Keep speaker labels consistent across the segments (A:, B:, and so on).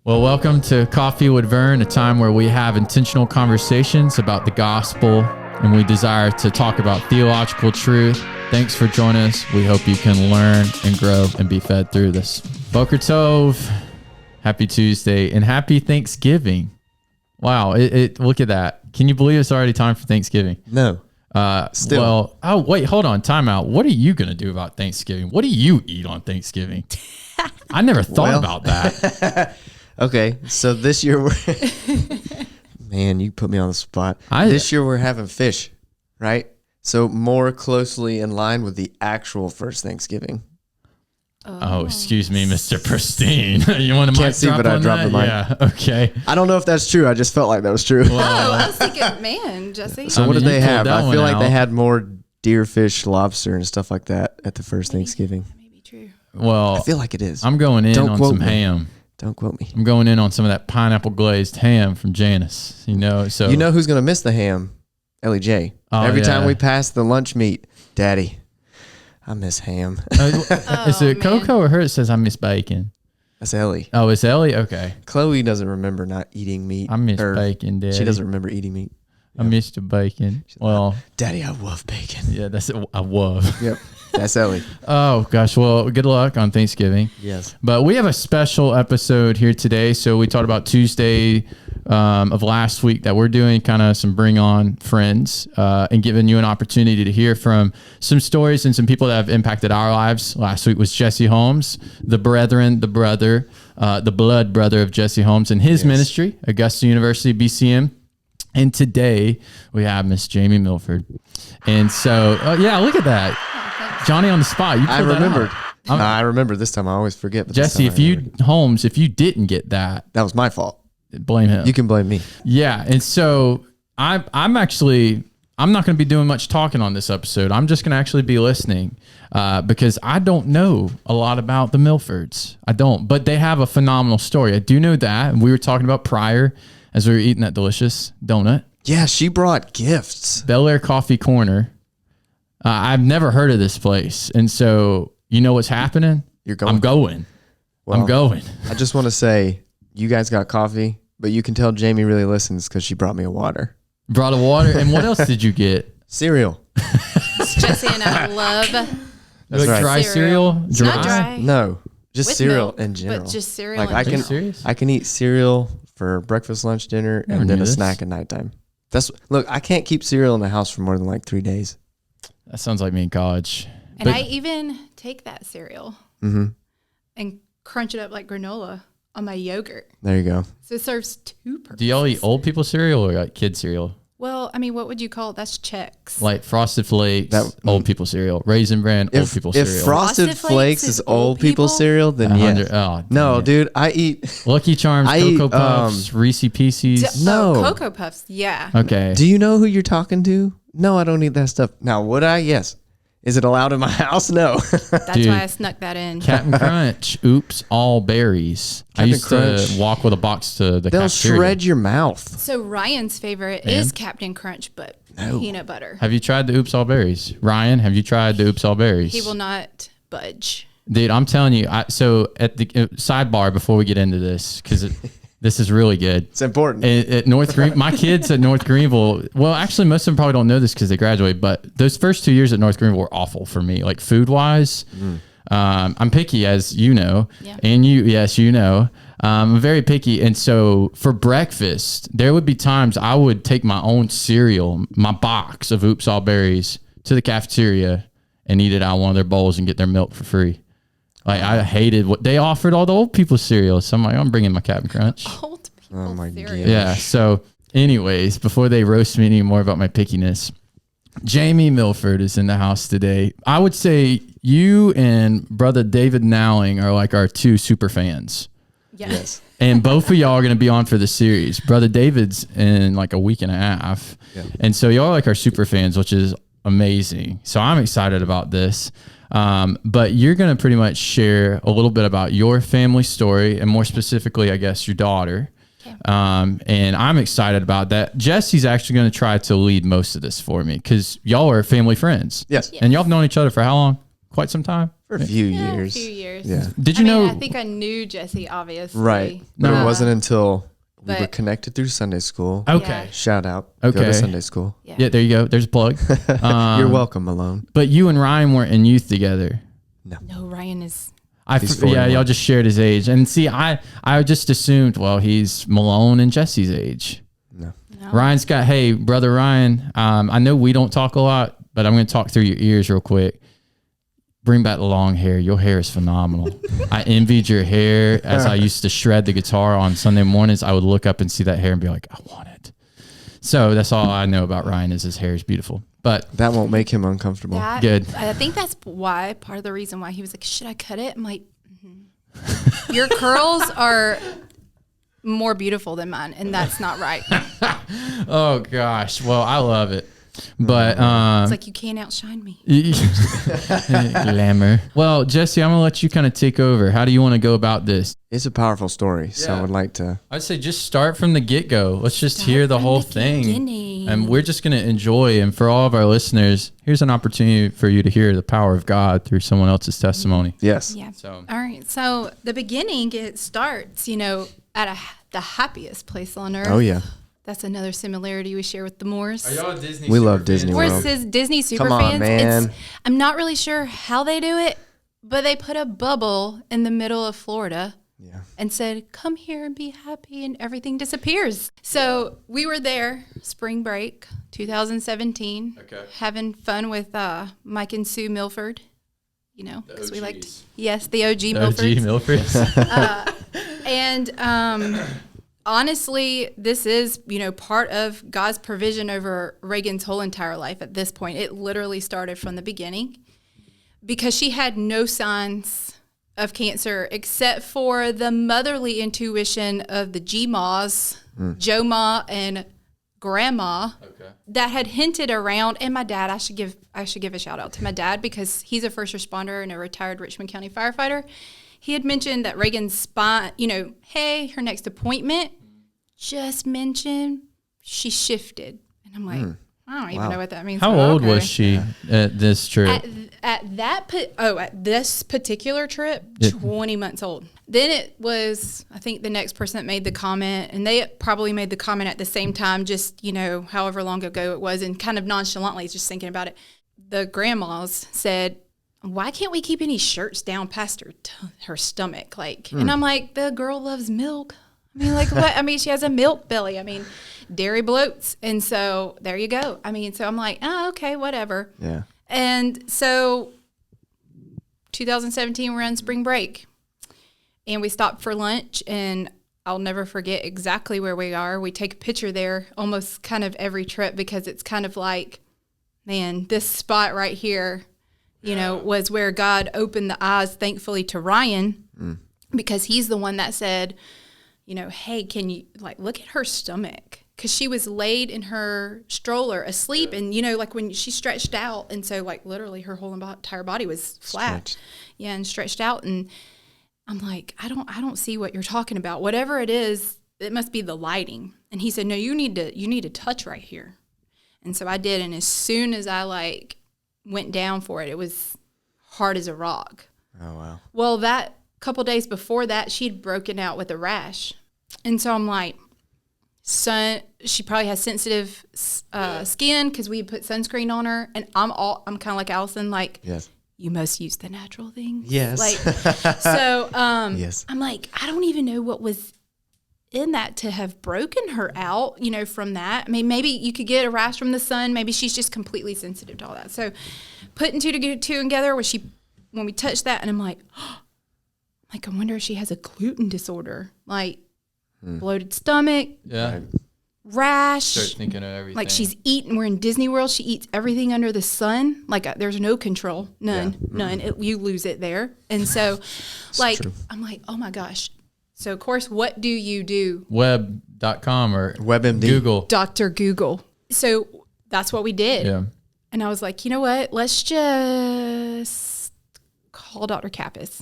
A: Well, welcome to Coffee with Vern, a time where we have intentional conversations about the gospel and we desire to talk about theological truth. Thanks for joining us. We hope you can learn and grow and be fed through this. Boker Tov, happy Tuesday, and happy Thanksgiving. Wow, look at that. Can you believe it's already time for Thanksgiving?
B: No. Still.
A: Well, oh, wait, hold on. Time out. What are you going to do about Thanksgiving? What do you eat on Thanksgiving? I never thought about that.
B: Okay, so this year man, you put me on the spot. This year we're having fish, right? So more closely in line with the actual first Thanksgiving.
A: Oh, excuse me, Mr. Pristine. You want to
B: Can't see, but I dropped the mic.
A: Yeah, okay.
B: I don't know if that's true. I just felt like that was true.
A: Well,
C: I was thinking, man, Jesse.
B: So what did they have? I feel like they had more deer, fish, lobster, and stuff like that at the first Thanksgiving.
C: That may be true.
A: Well,
B: I feel like it is.
A: I'm going in on some ham.
B: Don't quote me.
A: I'm going in on some of that pineapple glazed ham from Janice. So
B: you know who's gonna miss the ham? Ellie J. Every time we pass the lunch meat, Daddy, I miss ham.
A: Is it Coco or her? It says I miss bacon.
B: That's Ellie.
A: Oh, it's Ellie. Okay.
B: Chloe doesn't remember not eating meat.
A: I miss bacon, Daddy.
B: She doesn't remember eating meat.
A: I miss the bacon. Well,
B: Daddy, I love bacon.
A: Yeah, that's it. I love.
B: Yep. That's Ellie.
A: Oh, gosh. Well, good luck on Thanksgiving.
B: Yes.
A: But we have a special episode here today. So we talked about Tuesday of last week that we're doing kind of some bring on friends and giving you an opportunity to hear from some stories and some people that have impacted our lives. Last week was Jesse Holmes, the blood brother of Jesse Holmes and his ministry, Augusta University, BCM. And today we have Miss Jaime Milford. And so, yeah, look at that. Johnny on the spot. You
B: I remembered. I remember this time. I always forget. But
A: Jesse, if you didn't get that,
B: that was my fault.
A: Blame him.
B: You can blame me.
A: Yeah. And so I'm not going to be doing much talking on this episode. I'm just going to actually be listening because I don't know a lot about the Milfords. I don't, but they have a phenomenal story. I do know that. And we were talking about prior as we were eating that delicious donut.
B: Yeah. She brought gifts.
A: Bel Air Coffee Corner. I've never heard of this place. And so, you know what's happening?
B: You're going.
A: I'm going.
B: Well,
A: I'm going.
B: I just want to say, you guys got coffee, but you can tell Jaime really listens because she brought me a water.
A: Brought a water. And what else did you get?
B: Cereal.
C: Jesse and I love
A: That's right. Dry cereal?
C: It's not dry.
B: No, just
C: With
B: cereal
C: milk,
B: in general.
C: But just cereal
B: like
C: in general.
B: I can eat cereal for breakfast, lunch, dinner, and then a snack at nighttime. Look, I can't keep cereal in the house for more than like 3 days.
A: That sounds like me in college.
C: And I even take that cereal and crunch it up like granola on my yogurt.
B: There you go.
C: So it serves two purposes.
A: Do y'all eat old people cereal or like kid cereal?
C: Well, I mean, what would you call it? That's Chex.
A: Like Frosted Flakes, old people cereal. Raisin Bran, old people cereal.
B: If Frosted Flakes is old people cereal, then yes. No, dude, I eat
A: Lucky Charms, Cocoa Puffs, Reese Pieces.
B: No.
C: Cocoa Puffs, yeah.
A: Okay.
B: Do you know who you're talking to? No, I don't eat that stuff. Now, would I? Yes. Is it allowed in my house? No.
C: That's why I snuck that in.
A: Captain Crunch, oops, all berries. I used to walk with a box to the
B: They'll
A: cafeteria.
B: shred your mouth.
C: So Ryan's favorite is Captain Crunch, but peanut butter.
A: Have you tried the oops all berries? Ryan, have you tried the oops all berries?
C: He will not budge.
A: Dude, I'm telling you. So at the sidebar before we get into this, because this is really good.
B: It's important.
A: At North Green, my kids at North Greenville. Well, actually, most of them probably don't know this because they graduated. But those first 2 years at North Greenville were awful for me, like food wise. I'm picky, as you know, and you know. I'm very picky, and so for breakfast, there would be times I would take my own cereal, my box of Oops All Berries, to the cafeteria and eat it out of one of their bowls and get their milk for free. Like, I hated what they offered, all the old people cereal. So I'm like, I'm bringing my Captain Crunch.
C: Old people cereal.
A: Yeah. So anyways, before they roast me anymore about my pickiness, Jaime Milford is in the house today. I would say you and brother David Nowling are like our two super fans.
C: Yes.
A: And both of y'all are going to be on for the series. Brother David's in like a week and a half. Yeah. And so y'all are like our super fans, which is amazing. So I'm excited about this. But you're going to pretty much share a little bit about your family story and more specifically, I guess, your daughter. Okay. And I'm excited about that. Jesse's actually going to try to lead most of this for me because y'all are family friends.
B: Yes.
A: And y'all have known each other for how long? Quite some time?
B: For a few years.
C: A few years.
B: Yeah.
A: Did you know?
C: I think I knew Jesse, obviously.
B: Right. But it wasn't until we were connected through Sunday school.
A: Okay.
C: Yeah.
B: Shout out.
A: Okay.
B: Go to Sunday school.
A: Yeah, there you go. There's a plug.
B: You're welcome, Malone.
A: But you and Ryan weren't in youth together.
C: No, Ryan is...
A: y'all just shared his age. And see, I just assumed, well, he's Malone and Jesse's age.
B: No.
A: Ryan's got, hey, brother Ryan, I know we don't talk a lot, but I'm going to talk through your ears real quick. Bring back the long hair. Your hair is phenomenal. I envied your hair as I used to shred the guitar on Sunday mornings. I would look up and see that hair and be like, I want it. So that's all I know about Ryan is his hair is beautiful. But
B: that won't make him uncomfortable.
A: Good.
C: I think that's why, part of the reason why he was like, should I cut it? I'm like, your curls are more beautiful than mine, and that's not right.
A: Oh, gosh. Well, I love it. But
C: it's like you can't outshine me.
A: Glamour. Well, Jesse, I'm gonna let you kind of take over. How do you want to go about this?
B: It's a powerful story, so I would like to.
A: I'd say just start from the get-go. Let's just hear the whole thing, and we're just gonna enjoy. And for all of our listeners, here's an opportunity for you to hear the power of God through someone else's testimony.
B: Yes.
C: Yeah.
A: So,
C: all right. So the beginning, it starts, at the happiest place on earth.
B: Oh yeah.
C: That's another similarity we share with the Moores.
A: are y'all Disney?
B: We love Disney
C: We're
B: World.
C: Disney super
B: Come on,
C: fans.
B: man.
C: I'm not really sure how they do it, but they put a bubble in the middle of Florida and said, come here and be happy, and everything disappears. So we were there, spring break, 2017, having fun with Mike and Sue Milford, because we liked, the OG Milfords. And honestly, this is, part of God's provision over Reagan's whole entire life at this point. It literally started from the beginning because she had no signs of cancer except for the motherly intuition of the G-Ma's, Joe Ma and Grandma, that had hinted around. And my dad, I should give a shout out to my dad because he's a first responder and a retired Richmond County firefighter. He had mentioned that Reagan's spine, hey, her next appointment, just mentioned she shifted. And I'm like, I don't even know what that means.
A: How old was she at this trip?
C: At this particular trip, 20 months old. Then it was, I think, the next person that made the comment, and they probably made the comment at the same time, just, however long ago it was, and kind of nonchalantly just thinking about it. The grandmas said, why can't we keep any shirts down past her stomach? And I'm like, the girl loves milk. I mean, like, what? I mean, she has a milk belly. I mean, dairy bloats. And so there you go. I mean, so I'm like, oh, okay, whatever.
B: Yeah.
C: And so 2017, we're on spring break. And we stopped for lunch, and I'll never forget exactly where we are. We take a picture there almost kind of every trip because it's kind of like, man, this spot right here, was where God opened the eyes, thankfully, to Ryan because he's the one that said, hey, can you, look at her stomach? Because she was laid in her stroller asleep and, when she stretched out. And so, literally her whole entire body was flat.
B: Stretched.
C: Yeah, and stretched out. And I'm like, I don't see what you're talking about. Whatever it is, it must be the lighting. And he said, no, you need to touch right here. And so I did. And as soon as I, went down for it, it was hard as a rock.
B: Oh, wow.
C: Well, that couple days before that, she'd broken out with a rash. And so I'm like, she probably has sensitive skin because we put sunscreen on her. And I'm kind of like Allison,
B: yes.
C: You must use the natural things.
B: Yes.
C: So
B: yes.
C: I'm like, I don't even know what was in that to have broken her out, from that. I mean, maybe you could get a rash from the sun. Maybe she's just completely sensitive to all that. So putting two together when we touched that, and I'm like, I wonder if she has a gluten disorder, bloated stomach, rash.
A: Start thinking of everything.
C: She's eating. We're in Disney World. She eats everything under the sun. There's no control, none. You lose it there. And so,
B: true.
C: I'm like, oh my gosh. So of course, what do you do?
A: Web.com or
B: WebMD.
A: Google.
C: Dr. Google. So that's what we did.
A: Yeah.
C: And I was like, you know what? Let's just call Dr. Kappas.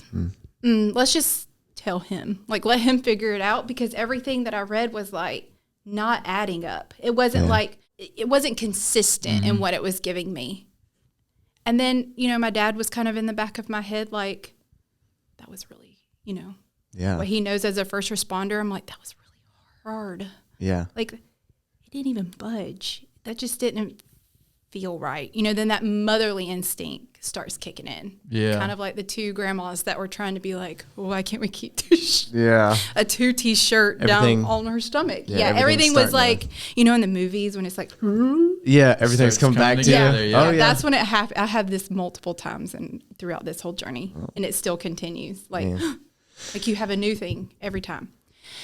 C: Let's just tell him. Let him figure it out because everything that I read was not adding up. It wasn't it wasn't consistent in what it was giving me. And then, my dad was kind of in the back of my head, like, that was really, what he knows as a first responder. I'm like, that was really hard.
B: Yeah.
C: Like, he didn't even budge. That just didn't feel right. Then that motherly instinct starts kicking in.
A: Yeah.
C: Kind of like the two grandmas that were trying to be like, well, why can't we keep a 2T shirt down on her stomach? Yeah, everything was like, in the movies when it's like,
B: yeah, everything's coming back to you.
C: Yeah. That's when it happened. I had this multiple times and throughout this whole journey, and it still continues. Like, like you have a new thing every time.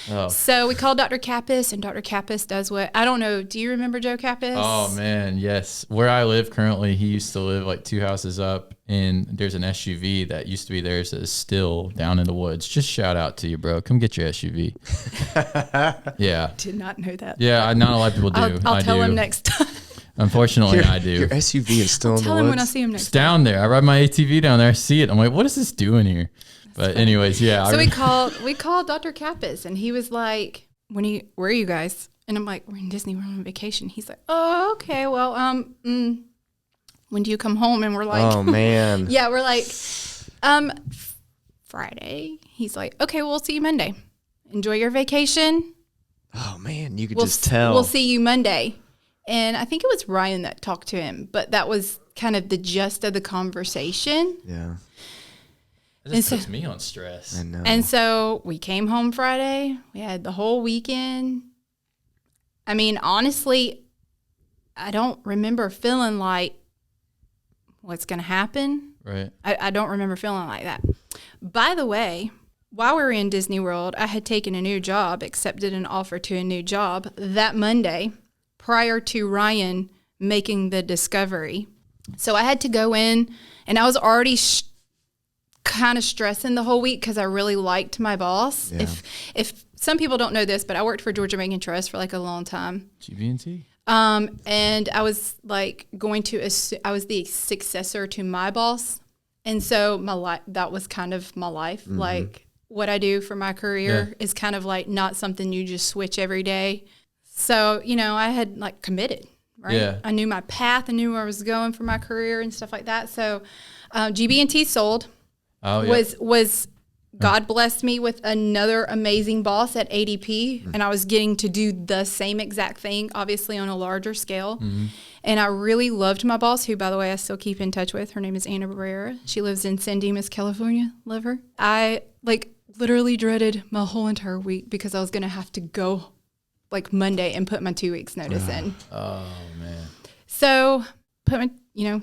C: Oh. So we called Dr. Kappas, and Dr. Kappas does what, I don't know. Do you remember Joe Kappas?
A: Oh man, yes. Where I live currently, he used to live like 2 houses up, and there's an SUV that used to be theirs that is still down in the woods. Just shout out to you, bro. Come get your SUV. Yeah.
C: Did not know that.
A: Yeah, not a lot of people do.
C: I'll tell him next time.
A: Unfortunately, I do.
B: Your SUV is still in the woods?
C: Tell him when I see him next time.
A: It's down there. I ride my ATV down there. I see it. I'm like, what is this doing here? But anyways, yeah.
C: So we called Dr. Kappas, and he was like, where are you guys? And I'm like, we're in Disney. We're on vacation. He's like, oh, okay. Well, when do you come home? And we're like,
B: oh man.
C: Yeah, we're like, Friday. He's like, okay, we'll see you Monday. Enjoy your vacation.
B: Oh man, you could just tell.
C: We'll see you Monday. And I think it was Ryan that talked to him, but that was kind of the gist of the conversation.
B: Yeah.
A: It just puts me on stress.
B: I know.
C: And so we came home Friday. We had the whole weekend. I mean, honestly, I don't remember feeling like what's going to happen.
A: Right.
C: I don't remember feeling like that. By the way, while we were in Disney World, I had taken a new job, accepted an offer to a new job that Monday prior to Ryan making the discovery. So I had to go in, and I was already kind of stressing the whole week because I really liked my boss.
B: Yeah.
C: If some people don't know this, but I worked for Georgia Bank and Trust for like a long time.
A: GB&T.
C: And I was like I was the successor to my boss. And so that was kind of my life. Mm-hmm. Like what I do for my career is kind of like not something you just switch every day. So, I had like committed, right?
A: Yeah.
C: I knew my path. I knew where I was going for my career and stuff like that. So, GB&T sold.
A: Oh, yeah.
C: Was God blessed me with another amazing boss at ADP, and I was getting to do the same exact thing, obviously on a larger scale. Mm-hmm. And I really loved my boss, who, by the way, I still keep in touch with. Her name is Anna Barrera. She lives in San Dimas, California. Love her. I literally dreaded my whole entire week because I was going to have to go like Monday and put my 2 weeks notice in.
A: Oh man.
C: So put my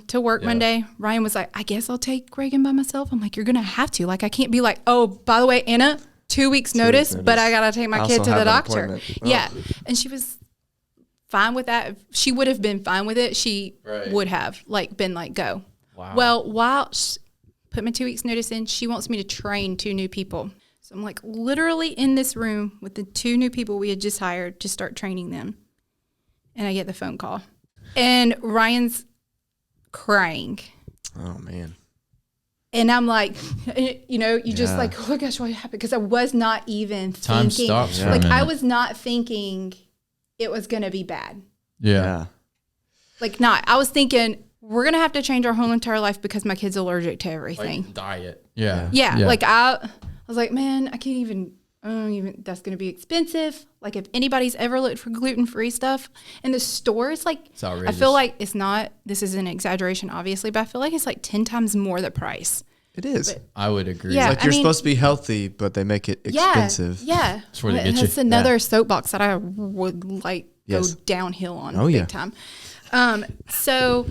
C: to work Monday. Ryan was like, I guess I'll take Reagan by myself. I'm like, you're going to have to. Like, I can't be like, oh, by the way, Anna, 2 weeks notice, but I got to take my kid to the doctor. Oh. Yeah. And she was fine with that. If she would have been fine with it. She would have been like, go. Wow. Well, while put my 2 weeks notice in, she wants me to train 2 new people. So I'm like literally in this room with the 2 new people we had just hired to start training them. And I get the phone call. And Ryan's crying.
B: Oh man.
C: And I'm like, just like, oh my gosh, what happened? Because I was not even
A: Time
C: thinking.
A: stops
C: Like I was not thinking it was gonna be bad.
A: Yeah.
C: I was thinking we're gonna have to change our whole entire life because my kid's allergic to everything.
A: Like diet. Yeah.
C: Like I was like, man, I don't even, that's going to be expensive. Like if anybody's ever looked for gluten-free stuff in the store, it's like,
A: it's outrageous.
C: I feel like this is an exaggeration, obviously, but I feel like it's like 10 times more the price.
B: It is.
C: But,
A: I would agree.
C: Yeah,
B: it's like you're supposed to be healthy, but they make it expensive.
C: Yeah.
A: That's where they get you.
C: That's another soapbox that I would go downhill on big time. So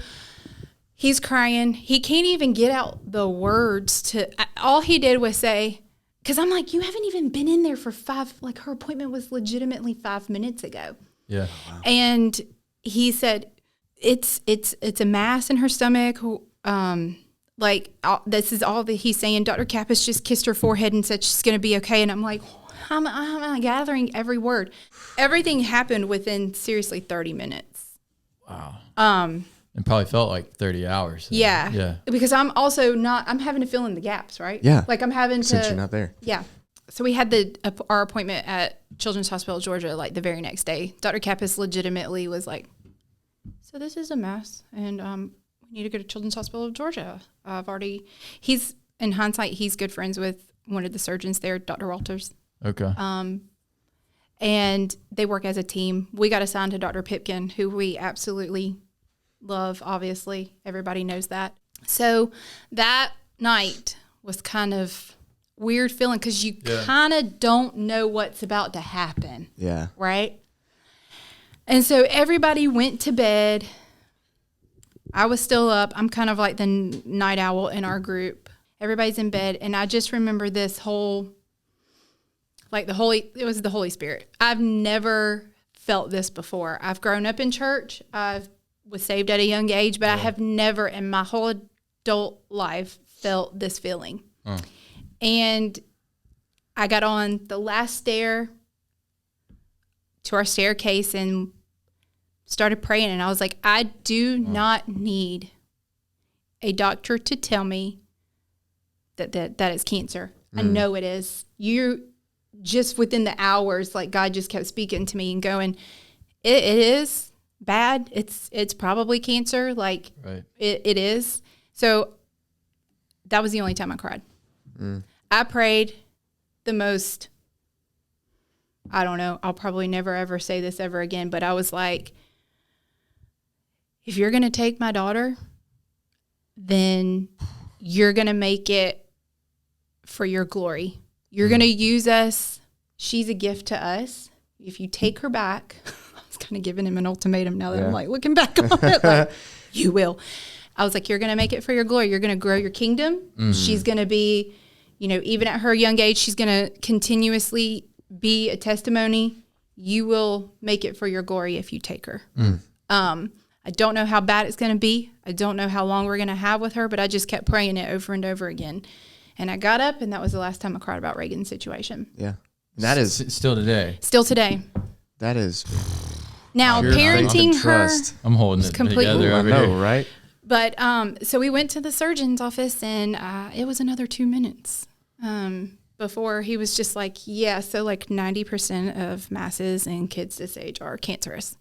C: he's crying. He can't even get out the words all he did was say, because I'm like, you haven't even been in there for 5, like her appointment was legitimately 5 minutes ago.
A: Yeah.
C: Wow. And he said, it's a mass in her stomach. This is all that he's saying. Dr. Kappas just kissed her forehead and said she's going to be okay. And I'm like, I'm gathering every word. Everything happened within seriously 30 minutes.
A: Wow. It probably felt like 30 hours.
C: Yeah.
A: Yeah.
C: Because I'm also I'm having to fill in the gaps, right?
B: Yeah.
C: Like I'm having to.
B: Since you're not there.
C: Yeah. So we had our appointment at Children's Hospital, Georgia, like the very next day. Dr. Kappas legitimately was like, so this is a mass, and we need to go to Children's Hospital of Georgia. He's, in hindsight, he's good friends with one of the surgeons there, Dr. Walters.
A: Okay.
C: And they work as a team. We got assigned to Dr. Pipkin, who we absolutely love, obviously. Everybody knows that. So that night was kind of weird feeling because you kind of don't know what's about to happen.
B: Yeah.
C: Right? And so everybody went to bed. I was still up. I'm kind of like the night owl in our group. Everybody's in bed. And I just remember this whole, like it was the Holy Spirit. I've never felt this before. I've grown up in church. I was saved at a young age, but I have never in my whole adult life felt this feeling. And I got on the last stair to our staircase and started praying. And I was like, I do not need a doctor to tell me that it's cancer. I know it is. You just within the hours, like God just kept speaking to me and going, it is bad. It's probably cancer. Like it is. So that was the only time I cried. I prayed the most, I don't know, I'll probably never ever say this ever again, but I was like, if you're going to take my daughter, then you're going to make it for your glory. You're going to use us. She's a gift to us. If you take her back, I was kind of giving him an ultimatum now that I'm like looking back on it, like, you will. I was like, you're going to make it for your glory. You're going to grow your kingdom. She's going to be, even at her young age, she's going to continuously be a testimony. You will make it for your glory if you take her. I don't know how bad it's going to be. I don't know how long we're going to have with her, but I just kept praying it over and over again. And I got up, and that was the last time I cried about Reagan's situation.
B: Yeah. And that is...
A: Still today.
C: Still today.
B: That is...
C: Now, parenting her...
A: I'm holding it together over here.
B: Right?
C: But, so we went to the surgeon's office, and it was another 2 minutes before he was just like, yeah, so like 90% of masses in kids this age are cancerous.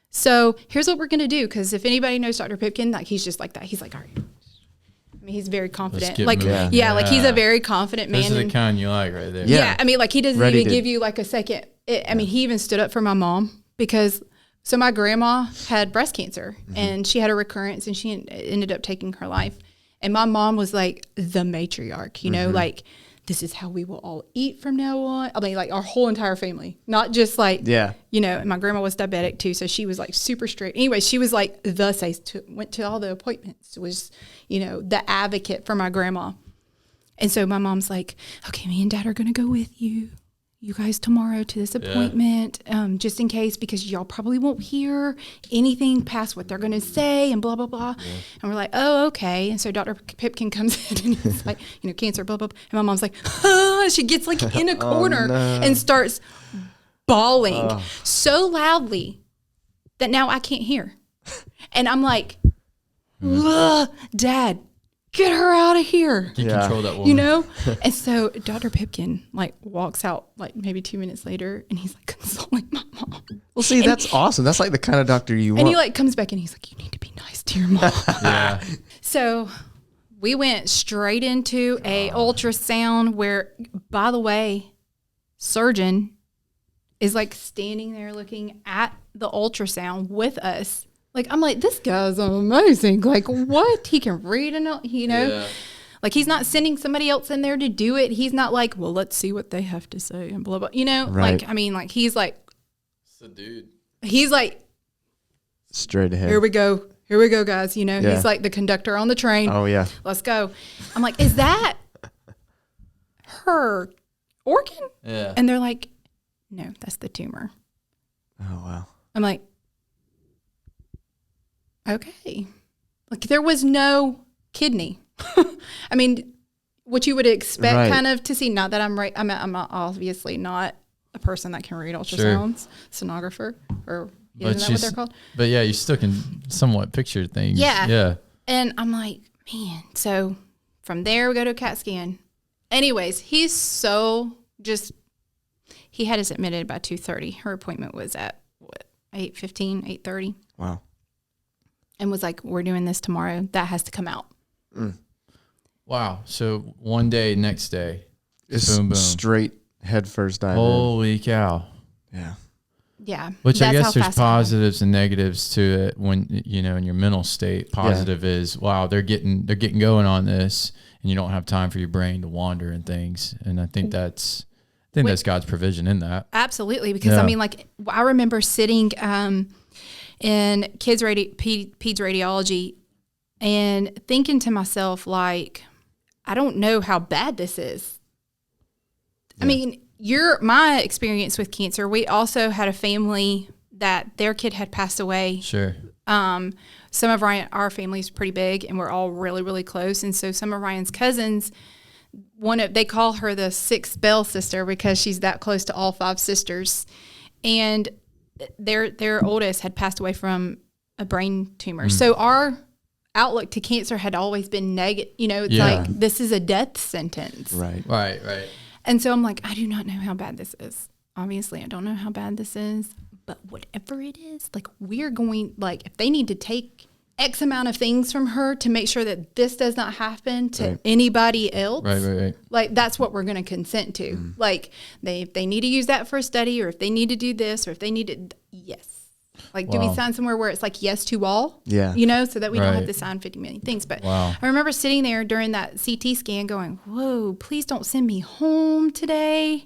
C: So here's what we're going to do, because if anybody knows Dr. Pipkin, like he's just like that. He's like, all right. I mean, he's very confident. Like, like he's a very confident man.
A: Those are the kind you like right there.
C: Yeah. I mean, like he doesn't even give you like a second. I mean, he even stood up for my mom because, so my grandma had breast cancer and she had a recurrence and she ended up taking her life. And my mom was like the matriarch, like, this is how we will all eat from now on. I mean, like our whole entire family, not just like, and my grandma was diabetic too. So she was like super strict. Anyway, she was like went to all the appointments, was, the advocate for my grandma. And so my mom's like, okay, me and Dad are going to go with you guys tomorrow to this appointment, just in case, because y'all probably won't hear anything past what they're going to say and blah, blah, blah. Yeah. And we're like, oh, okay. And so Dr. Pipkin comes in and he's like, cancer, blah, blah, blah. And my mom's like, she gets like in a corner and starts bawling so loudly that now I can't hear. And I'm like, Dad, get her out of here.
A: You control that woman.
C: And so Dr. Pipkin like walks out like maybe 2 minutes later and he's like consoling my mom.
B: Well, see, that's awesome. That's like the kind of doctor you want.
C: And he like comes back and he's like, you need to be nice to your mom.
A: Yeah.
C: So we went straight into a ultrasound where, by the way, surgeon is like standing there looking at the ultrasound with us. Like, I'm like, this guy's amazing. Like, what? He can read and, like he's not sending somebody else in there to do it. He's not like, well, let's see what they have to say and blah, blah,
B: Right.
C: Like, I mean, like, he's like,
A: it's a dude.
C: He's like,
B: straight ahead.
C: Here we go, guys. He's like the conductor on the train.
B: Oh, yeah.
C: Let's go. I'm like, is that her organ?
A: Yeah.
C: And they're like, no, that's the tumor.
B: Oh, wow.
C: I'm like, okay. Like there was no kidney. I mean, what you would expect kind of to see, not that I'm right. I'm obviously not a person that can read ultrasounds, sonographer, or isn't that what they're called?
A: But yeah, you still can somewhat picture things.
C: Yeah.
A: Yeah.
C: And I'm like, man, so from there we go to a CAT scan. Anyways, he had us admitted by 2:30. Her appointment was at 8:15, 8:30.
B: Wow.
C: and was like, we're doing this tomorrow. That has to come out.
A: Wow. So one day, next day,
B: it's
A: boom, boom.
B: Straight head first dive.
A: Holy cow.
B: Yeah.
C: Yeah.
A: Which I guess there's positives and negatives to it when, you know, in your mental state. Positive is, wow, they're getting going on this, and you don't have time for your brain to wander and things. And I think that's God's provision in that.
C: Absolutely. Because I mean, like, I remember sitting in peds radiology and thinking to myself, like, I don't know how bad this is. Yeah. I mean, my experience with cancer, we also had a family that their kid had passed away.
A: Sure.
C: Some of our family's pretty big, and we're all really, really close. And so some of Ryan's cousins, they call her the sixth Bell sister because she's that close to all 5 sisters. And their oldest had passed away from a brain tumor. So our outlook to cancer had always been negative. You know, it's like, this is a death sentence.
B: Right.
C: And so I'm like, I do not know how bad this is. Obviously, I don't know how bad this is. But whatever it is, like, we're going, like, if they need to take X amount of things from her to make sure that this does not happen to anybody else,
A: right.
C: Like, that's what we're going to consent to. Like, if they need to use that for a study, or if they need to do this, or if they need to, yes. Like, do we sign somewhere where it's like yes to all?
B: Yeah.
C: You know, so that we don't have to sign 50 million things. But I remember sitting there during that CT scan going, whoa, please don't send me home today.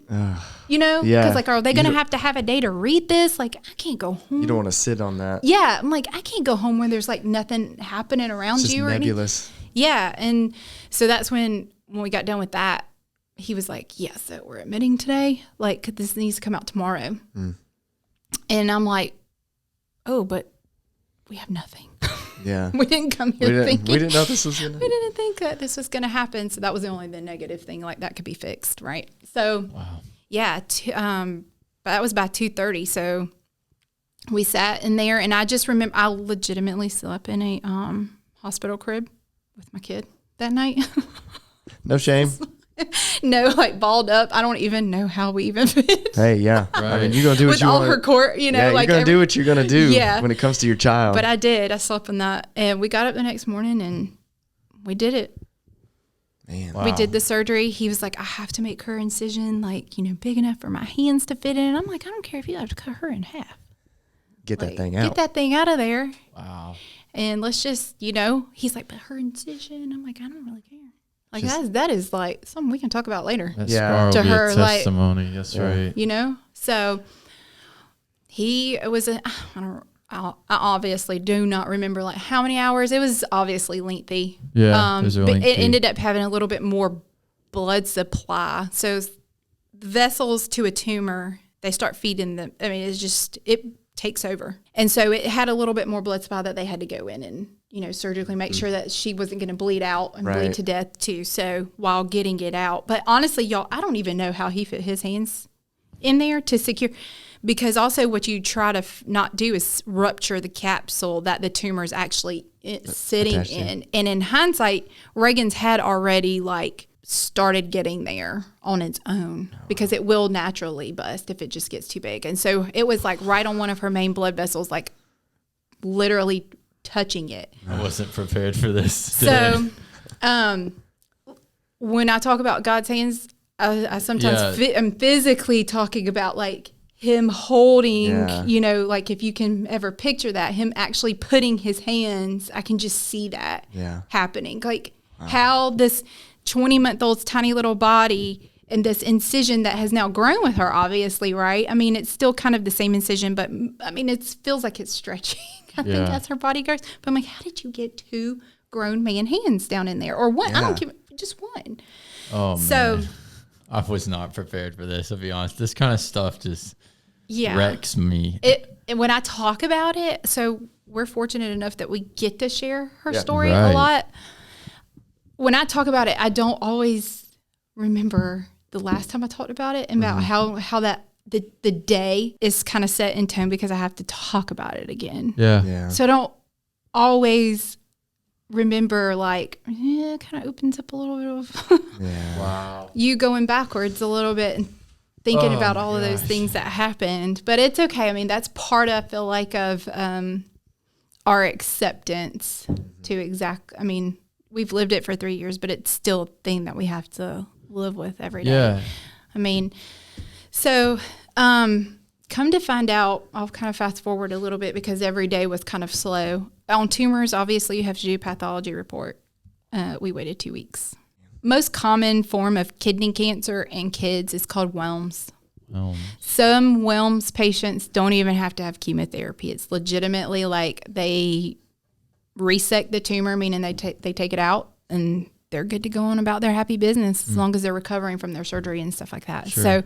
C: You know? Because, like, are they going to have a day to read this? Like, I can't go home.
B: You don't want to sit on that.
C: Yeah. I'm like, I can't go home when there's, like, nothing happening around
B: it's just
C: you.
B: nebulous.
C: Yeah. And so that's when we got done with that, he was like, yeah, so we're admitting today. Like, this needs to come out tomorrow. And I'm like, oh, but we have nothing.
B: Yeah.
C: We didn't come here thinking.
B: We didn't know this was going to
C: We didn't think that this was going to happen. So that was the negative thing. Like, that could be fixed, right? So, yeah. But that was by 2:30. So we sat in there, and I just remember I legitimately slept in a hospital crib with my kid that night.
B: No shame.
C: No, like, balled up. I don't even know how we even fit.
B: Hey, yeah. Right. I mean, you're going to do what
C: with
B: you want.
C: With all her court, you know.
B: Yeah,
C: like,
B: you're going to do what you're going to do when it comes to your child.
C: But I did. I slept in that. And we got up the next morning, and we did it.
B: Man.
C: Wow. We did the surgery. He was like, I have to make her incision, like, you know, big enough for my hands to fit in. And I'm like, I don't care if you have to cut her in half.
B: Get that thing out.
C: Get that thing out of there.
A: Wow.
C: And let's just, you know, he's like, but her incision. I'm like, I don't really care. Like, that is like something we can talk about later.
A: That scar will
C: to
A: be
C: her,
A: a testimony. Like, that's right.
C: You know? So he was I obviously do not remember, like, how many hours. It was obviously lengthy.
A: Yeah.
C: But it ended up having a little bit more blood supply. So vessels to a tumor, they start feeding them. I mean, it takes over. And so it had a little bit more blood supply that they had to go in and, you know, surgically make sure that she wasn't going to bleed out and bleed to death too. So while getting it out, but honestly, y'all, I don't even know how he fit his hands in there to secure, because also what you try to not do is rupture the capsule that the tumor is actually sitting in. And in hindsight, Reagan's had already, like, started getting there on its own because it will naturally bust if it just gets too big. And so it was, like, right on one of her main blood vessels, like, literally touching it.
A: I wasn't prepared for this
C: today. So when I talk about God's hands, I sometimes I'm physically talking about, like, him holding, you know, like, if you can ever picture that, him actually putting his hands, I can just see that happening. Like, how this 20-month-old's tiny little body and this incision that has now grown with her, obviously, right? I mean, it's still kind of the same incision, but I mean, it feels like it's stretching. I think as her body grows. But I'm like, how did you get 2 grown man hands down in there? Or one? I don't give just one.
A: Oh, man. I was not prepared for this, to be honest. This kind of stuff just wrecks me.
C: And when I talk about it, so we're fortunate enough that we get to share her story a lot. When I talk about it, I don't always remember the last time I talked about it and about how that the day is kind of set in tone because I have to talk about it again.
A: Yeah.
C: So I don't always remember, like, it kind of opens up a little bit of you going backwards a little bit and thinking about all of those things that happened. But it's okay. I mean, that's part, I feel like, of our acceptance to I mean, we've lived it for 3 years, but it's still a thing that we have to live with every day.
A: Yeah.
C: I mean, so come to find out, I'll kind of fast forward a little bit because every day was kind of slow. On tumors, obviously, you have to do a pathology report. We waited 2 weeks. Most common form of kidney cancer in kids is called Wilms. Some Wilms patients don't even have to have chemotherapy. It's legitimately like they resect the tumor, meaning they take it out, and they're good to go on about their happy business as long as they're recovering from their surgery and stuff like that. Sure. So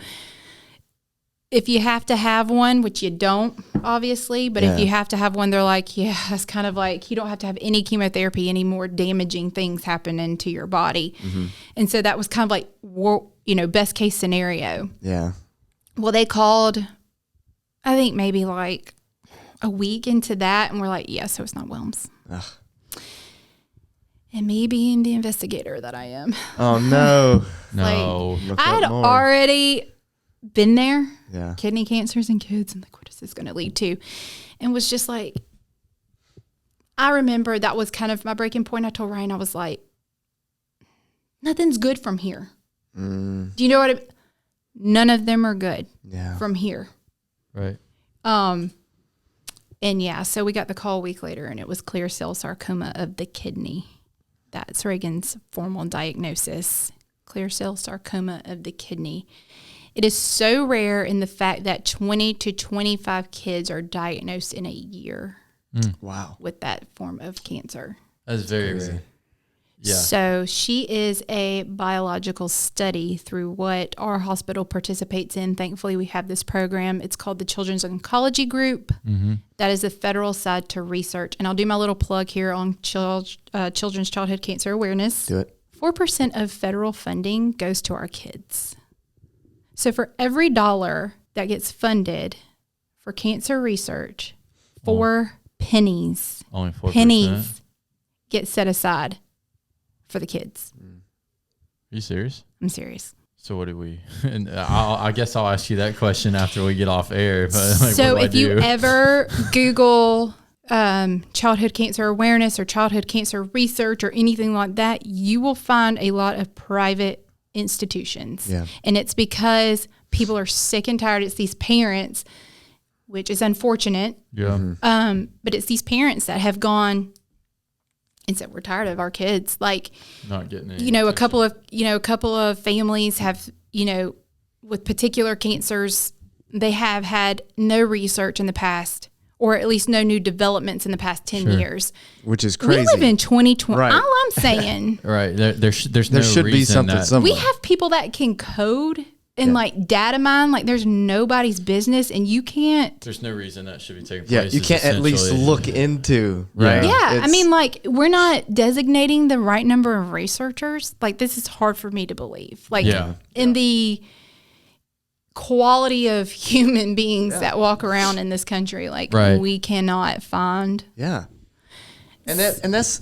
C: if you have to have one, which you don't, obviously, but if you have to have one, they're like, it's kind of like you don't have to have any chemotherapy, any more damaging things happen into your body. And so that was kind of like, best case scenario.
B: Yeah.
C: Well, they called, I think maybe like a week into that, and we're like, so it's not Wilms. Ugh. And me being the investigator that I am.
B: Oh, no.
A: No.
C: I had already been there.
B: Yeah.
C: Kidney cancers in kids, and like, what is this going to lead to? And was just like, I remember that was kind of my breaking point. I told Ryan, I was like, nothing's good from here. Do you know what I mean? None of them are good from here.
A: Right.
C: And so we got the call a week later, and it was clear cell sarcoma of the kidney. That's Reagan's formal diagnosis, clear cell sarcoma of the kidney. It is so rare in the fact that 20 to 25 kids are diagnosed in a year.
B: Wow.
C: With that form of cancer.
A: That's very rare. Yeah.
C: So she is a biological study through what our hospital participates in. Thankfully, we have this program. It's called the Children's Oncology Group. That is the federal side to research. And I'll do my little plug here on Children's Childhood Cancer Awareness.
B: Do it.
C: 4% of federal funding goes to our kids. So for every $1 that gets funded for cancer research, 4 pennies.
A: Only 4%.
C: Pennies get set aside for the kids.
A: Are you serious?
C: I'm serious.
A: So what do we? And I guess I'll ask you that question after we get off air. But
C: so if you ever Google childhood cancer awareness or childhood cancer research or anything like that, you will find a lot of private institutions. Yeah. And it's because people are sick and tired. It's these parents, which is unfortunate. Yeah. But it's these parents that have gone and said, we're tired of our kids. Like,
A: not getting any
C: a couple of families have, with particular cancers, they have had no research in the past, or at least no new developments in the past 10 years.
B: Which is crazy.
C: We live in 2020.
B: Right.
C: All I'm saying.
A: Right. There
B: should be something somewhere.
C: We have people that can code and like data mine, like there's nobody's business, and you can't.
A: There's no reason that should be taking place.
B: Yeah, you can't at least look into, right?
C: Yeah, I mean, like we're not designating the right number of researchers. Like this is hard for me to believe. Like in the quality of human beings that walk around in this country, like we cannot find.
B: Yeah, and that's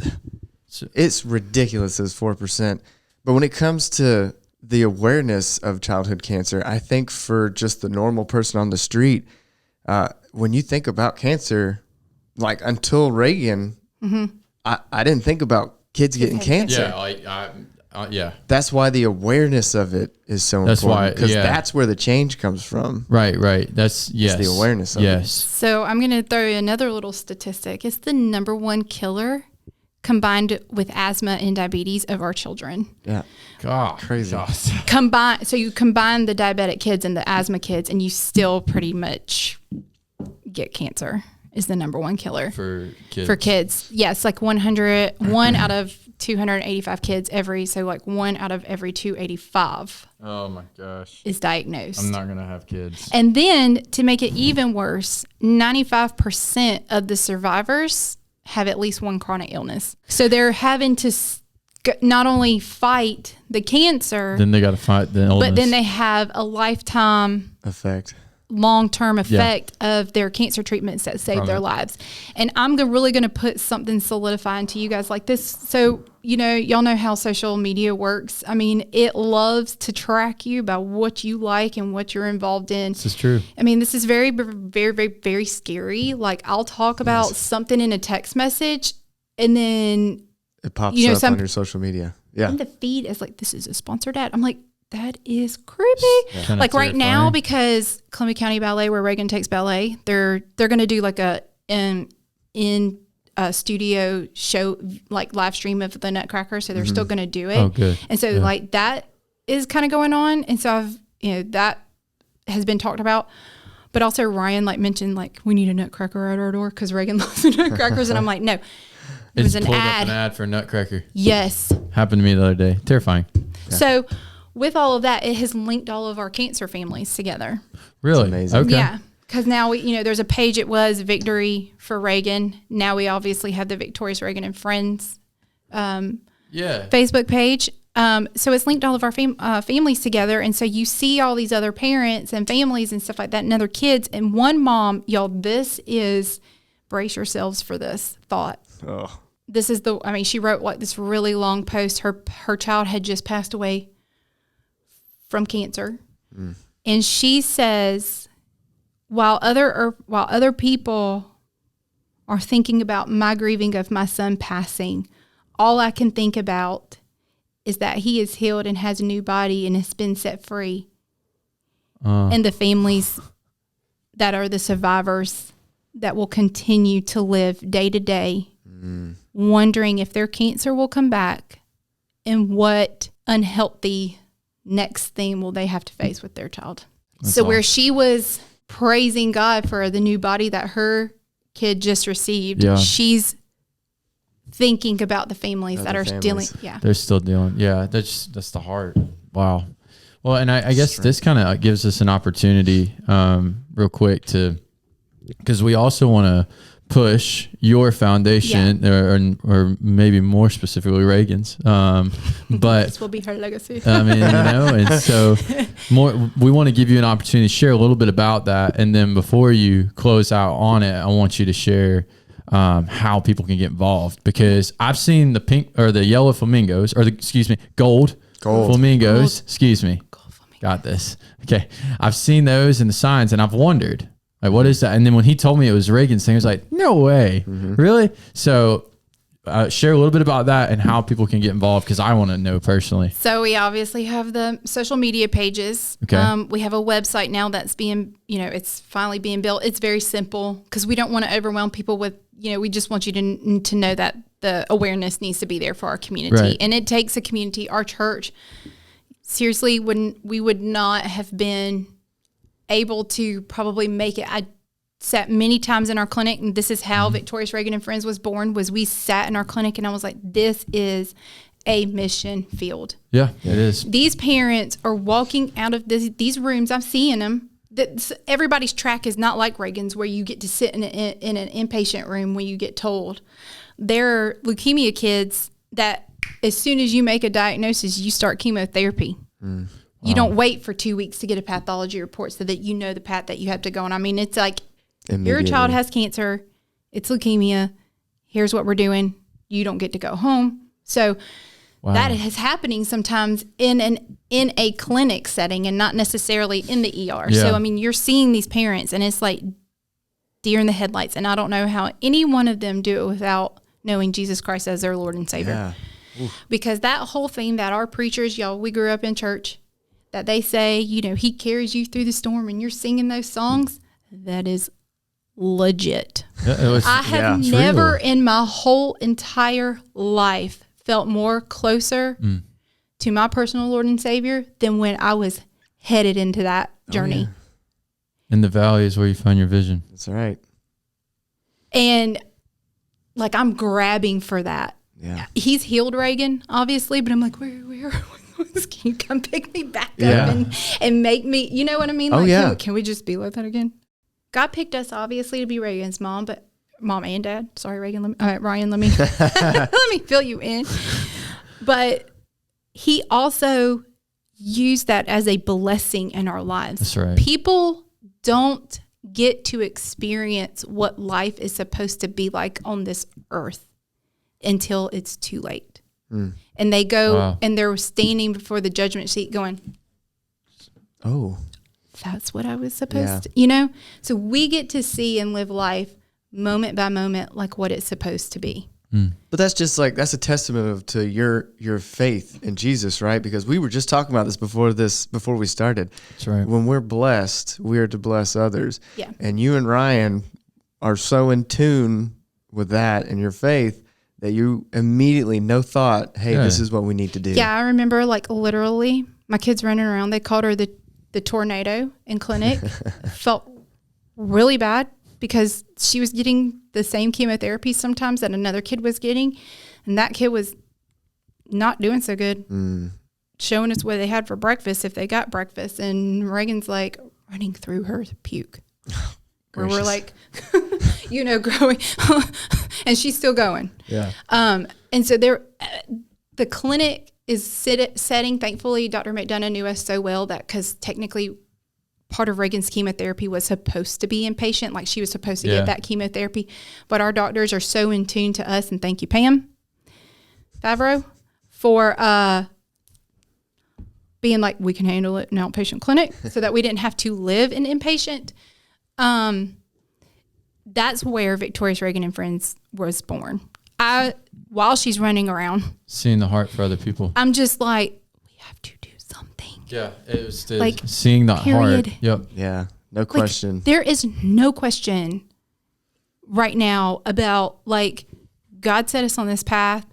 B: it's ridiculous as 4%. But when it comes to the awareness of childhood cancer, I think for just the normal person on the street, when you think about cancer, like until Reagan, I didn't think about kids getting cancer.
A: Yeah,
B: That's why the awareness of it is so important. Because that's where the change comes from.
A: Right. That's
B: it's the awareness of it.
C: So I'm going to throw you another little statistic. It's the number one killer combined with asthma and diabetes of our children.
B: Yeah.
A: God,
B: crazy.
C: So you combine the diabetic kids and the asthma kids, and you still pretty much get cancer. Is the number one killer
A: for kids.
C: For kids, yes, like 1 out of 285 kids like 1 out of every 285.
A: Oh my gosh,
C: is diagnosed.
A: I'm not gonna have kids.
C: And then to make it even worse, 95% of the survivors have at least one chronic illness. So they're having to not only fight the cancer,
A: then they got to fight the illness.
C: But then they have a lifetime
B: effect.
C: long-term effect of their cancer treatments that saved their lives. And I'm really going to put something solidifying to you guys like this. So, y'all know how social media works. I mean, it loves to track you about what you like and what you're involved in.
A: This is true.
C: I mean, this is very, very, very, very scary. Like, I'll talk about something in a text message, and then
B: it pops up on your social media. Yeah.
C: And the feed is like, this is a sponsored ad. I'm like, that is creepy. Yeah. Like right now, because Columbia County Ballet, where Reagan takes ballet, they're going to do like a studio show, like live stream of the Nutcracker. So they're still going to do it.
A: Oh, good.
C: And so like that is kind of going on. And so that has been talked about. But also Ryan mentioned we need a Nutcracker at our door because Reagan loves the Nutcrackers. And I'm like, no. It was an ad.
A: Up an ad for a Nutcracker.
C: Yes.
A: Happened to me the other day. Terrifying.
C: Yeah. So with all of that, it has linked all of our cancer families together.
A: Really?
B: That's amazing.
A: Okay.
C: Yeah. Because now there's a page. It was Victory for Reagan. Now we obviously have the Victorious Reagan and Friends Facebook page. So it's linked all of our families together. And so you see all these other parents and families and stuff like that and other kids. And one mom, y'all, brace yourselves for this thought.
B: Oh.
C: This is she wrote this really long post. Her child had just passed away from cancer. Mm. And she says, while other people are thinking about my grieving of my son passing, all I can think about is that he is healed and has a new body and has been set free. And the families that are the survivors that will continue to live day to day, wondering if their cancer will come back and what unhealthy next thing will they have to face with their child. That's so where she was praising God for the new body that her kid just received, she's thinking about the families that are dealing. Yeah,
A: they're still dealing. Yeah, that's the heart. Wow. Well, and I guess this kind of gives us an opportunity, real quick, because we also want to push your foundation, or maybe more specifically Reagan's. But
C: this will be her legacy.
A: I mean, and so we want to give you an opportunity to share a little bit about that, and then before you close out on it, I want you to share how people can get involved, because I've seen the pink or the yellow flamingos, or gold flamingos. Excuse me. Gold flamingo. Got this. Okay, I've seen those in the signs, and I've wondered, what is that? And then when he told me it was Reagan's thing, I was like, no way. Mm-hmm. Really? So share a little bit about that and how people can get involved, because I want to know personally.
C: So we obviously have the social media pages. Okay. We have a website now that's being, it's finally being built. It's very simple because we don't want to overwhelm people with, we just want you to know that the awareness needs to be there for our community. Right. And it takes a community. Our church, seriously, we would not have been able to probably make it. I sat many times in our clinic, and this is how Victorious Reagan and Friends was born. Was we sat in our clinic, and I was like, this is a mission field.
A: Yeah, it is.
C: These parents are walking out of these rooms. I'm seeing them. Everybody's track is not like Reagan's, where you get to sit in an inpatient room when you get told. There are leukemia kids that as soon as you make a diagnosis, you start chemotherapy. Mm. You don't wait for 2 weeks to get a pathology report so that you know the path that you have to go on. I mean, it's like, your child has cancer, it's leukemia, here's what we're doing, you don't get to go home. So that is happening sometimes in a clinic setting and not necessarily in the ER. Yeah. So, I mean, you're seeing these parents, and it's like deer in the headlights, and I don't know how any one of them do it without knowing Jesus Christ as their Lord and Savior. Yeah. Because that whole thing that our preachers, we grew up in church, that they say, he carries you through the storm, and you're singing those songs, that is legit. I have never in my whole entire life felt more closer to my personal Lord and Savior than when I was headed into that journey.
A: Yeah. In the valley is where you find your vision.
B: That's right.
C: And I'm grabbing for that. Yeah. He's healed Reagan, obviously, but I'm like, where can you come pick me back up and make me, you know what I mean? Can we just be like that again? God picked us obviously to be Reagan's mom and dad. Sorry, Reagan. Ryan, let me let me fill you in. But he also used that as a blessing in our lives.
A: That's right.
C: People don't get to experience what life is supposed to be like on this earth until it's too late. And they go and they're standing before the judgment seat going,
B: oh,
C: that's what I was supposed to, you know? So we get to see and live life moment by moment like what it's supposed to be.
B: But that's just like, that's a testament to your faith in Jesus, right? Because we were just talking about this before we started.
A: That's right.
B: When we're blessed, we are to bless others.
C: Yeah.
B: And you and Ryan are so in tune with that and your faith that you immediately, no thought, hey, this is what we need to do.
C: Yeah, I remember like literally my kids running around. They called her the tornado in clinic. Felt really bad because she was getting the same chemotherapy sometimes that another kid was getting. And that kid was not doing so good, showing us what they had for breakfast if they got breakfast. And Reagan's like running through her puke. Where we're like, you know, growing, and she's still going.
B: Yeah.
C: And so there, the clinic is setting. Thankfully, Dr. McDonough knew us so well that because technically part of Reagan's chemotherapy was supposed to be inpatient, like she was supposed to get that chemotherapy. But our doctors are so in tune to us, and thank you, Pam Favreau, for being like, we can handle it in an outpatient clinic so that we didn't have to live in inpatient. That's where Victorious Reagan and Friends was born. While she's running around,
A: seeing the heart for other people,
C: I'm just like, we have to do something.
A: Yeah, it was
C: like
A: seeing the
C: period.
A: heart. Yep.
B: Yeah, no question.
C: Like, there is no question right now about like God set us on this path.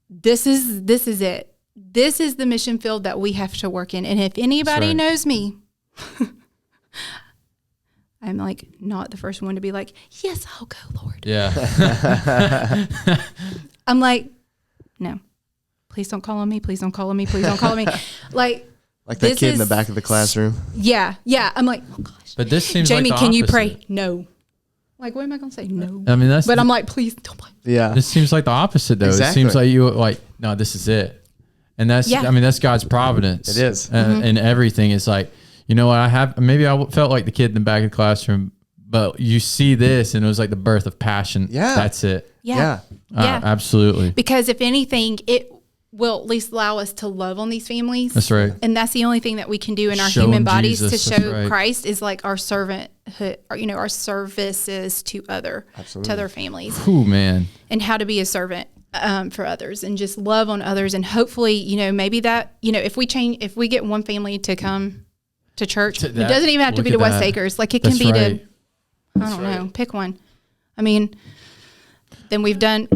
C: This is it. This is the mission field that we have to work in. And if anybody knows me, I'm like not the first one to be like, yes, I'll go, Lord.
A: Yeah.
C: I'm like, no, please don't call on me. Please don't call on me. Please don't call on me. Like
B: that kid in the back of the classroom.
C: Yeah. Yeah. I'm like, oh gosh.
A: But this seems
C: Jamie,
A: like the
C: can you
A: opposite.
C: pray? No. Like, what am I going to say? No.
A: I mean,
C: but I'm like, please don't pray.
B: Yeah.
A: This seems like the opposite though.
B: Exactly.
A: It seems like you like, no, this is it. And that's, I mean, that's God's providence.
B: It is.
A: And everything is like, you know what, I felt like the kid in the back of the classroom, but you see this and it was like the birth of passion.
B: Yeah.
A: That's it.
C: Yeah.
A: Absolutely.
C: Because if anything, it will at least allow us to love on these families.
A: That's right.
C: And that's the only thing that we can do in our
A: Show
C: human
A: them
C: bodies
A: Jesus,
C: to
A: that's
C: show
A: right.
C: Christ is like our servanthood, or, you know, our services to other families.
A: Oh man.
C: And how to be a servant for others and just love on others. And hopefully, you know, maybe that, you know, if we get one family to come to church, it doesn't even have to be to West Acres. Like it can be to, I don't know, pick one. I mean, then we've done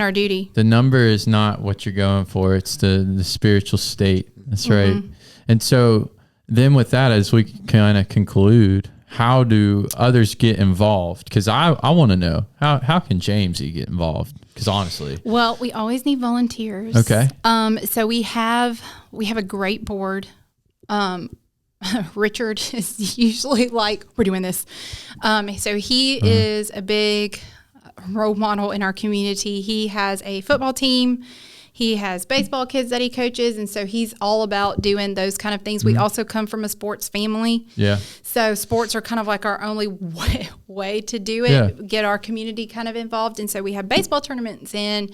C: our duty.
A: The number is not what you're going for. It's the spiritual state. That's right. And so then with that, as we kind of conclude, how do others get involved? Because I want to know, how can Jamesy get involved? Because honestly.
C: Well, we always need volunteers.
A: Okay.
C: So we have a great board. Richard is usually like, we're doing this. So he is a big role model in our community. He has a football team. He has baseball kids that he coaches. And so he's all about doing those kind of things. We also come from a sports family. Yeah. So sports are kind of like our only way to do it, get our community kind of involved. And so we have baseball tournaments, and